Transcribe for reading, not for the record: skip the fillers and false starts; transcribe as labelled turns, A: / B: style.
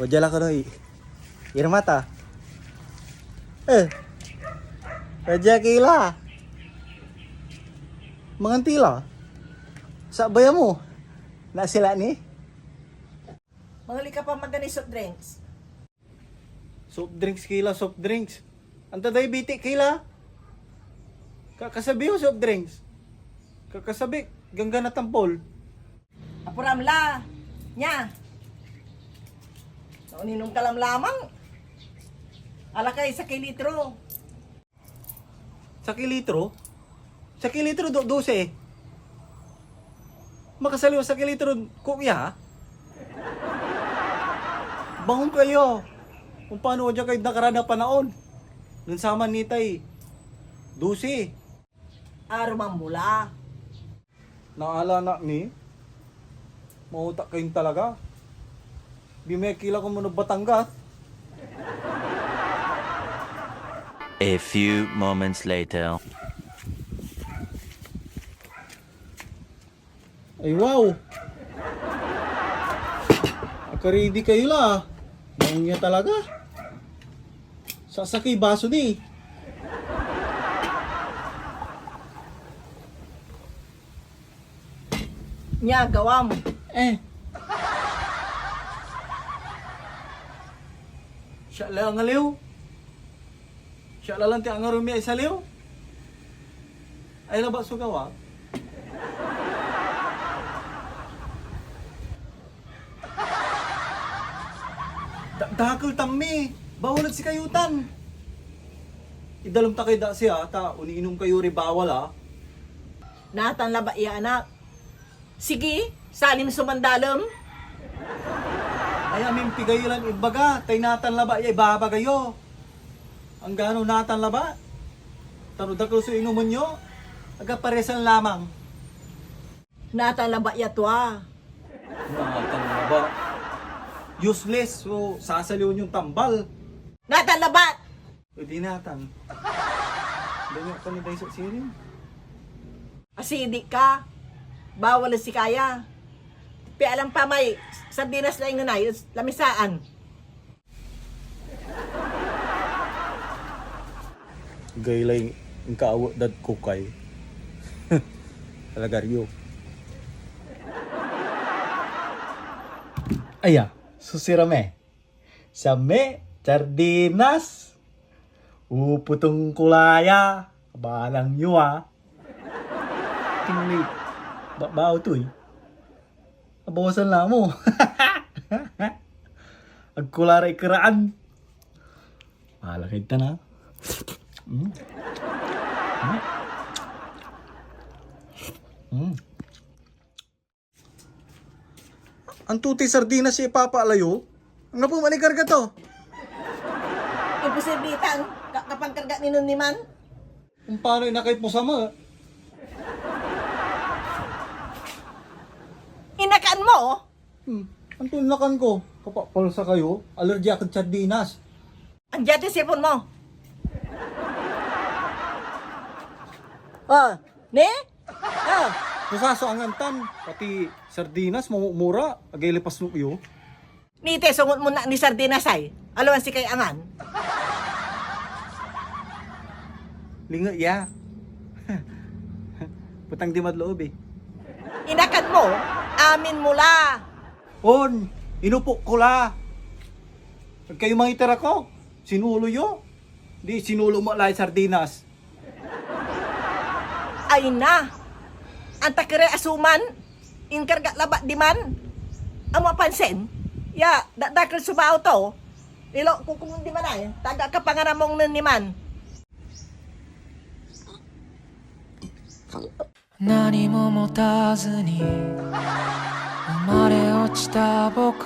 A: Wajala ko no irmata. Raja kila. Mangantila. Sa baya mo. Na sila ni.
B: Mangali ka pa magani soft drinks.
A: Soft drinks kila, soft drinks. Anta diabetic kila. Kakasabi ho soft drinks. Kakasabi, gangga na tampol.
B: Apuram la. Nya. Nauninom ka lamang. Ala kay sa kilitro.
A: Sa kilitro? Sa kilitro 12. Makasaliw sa kilitro kuya. Bangon kayo. Kung paano dyan kayo nakarana panahon. Nung sama ni tay. 12.
B: Arumang mula.
A: Naala ni. Mahutak kayong talaga. Bimekila ko muna Batangas.
C: A few moments later.
A: Ay wow. Akaridi kayo la. Bangon niya talaga. Sasaki baso ni.
B: Nya gawa mo.
A: Siya lang ang aliw. Siya lang ti ang arumi ay saliw. Ay laba sugawa. Dakal tammi. Bawal si kayutan. Idalom ta kay da siya ta uniinom kayo ri bawal
B: Natan laba iya anak. Sige, salim sumandalam.
A: Ay aming pigayilan ibaga, tay natan laba ay babagayo. Ang gano natan laba? Tano dakal sa inuman nyo, aga paresan lamang.
B: Natan laba iya tuwa.
A: Natan laba. Useless, so sasaliw yung tambal.
B: Natan laba.
A: Pwede natan. Ganyan ka ni Daiso Sirin.
B: Asidi ka. Bawal si kaya. Pi alam pa may sardinas na yung nanay, lamisaan.
A: Gaylay ang kaawat dad kukay. Talagaryo. Aya, susirame. Same, sardinas. Uputong kulaya. Balang nyo Tingli. Bao to Abawasan lang mo. Agkularay keraan. Malakit ta na. Ang tuti sardinas si ipapalayo. Ano po manigar ka to?
B: Imposibilitan, kapag karga ni nun ni man.
A: Kung paano inakay po sama?
B: Inakaan mo,
A: Ang tulakan ko. Kapapalsa kayo. Alergy ako sa sardinas.
B: Andiyan yung sipon mo. Ne?
A: Nasaso ang antan. Pati sardinas, mamumura. Agay lipas mo iyo.
B: Nite, sungot mo na ni sardinas ay. Alawan si kay angan.
A: Linga, ya. Putang di madloob
B: Inakan mo, amin mula.
A: On, inupok ko la. Pag kayo mga itara ko, sinulo yo. Di, sinulo mo lang sardinas.
B: Ay na. Ang takire asuman, inkarga labat di man. Amo pansin, ya, dakil subaw to. Ilo, kung di man ay, taga ka pangaramong nun ni man.
D: 何も持たずに生まれ落ちた僕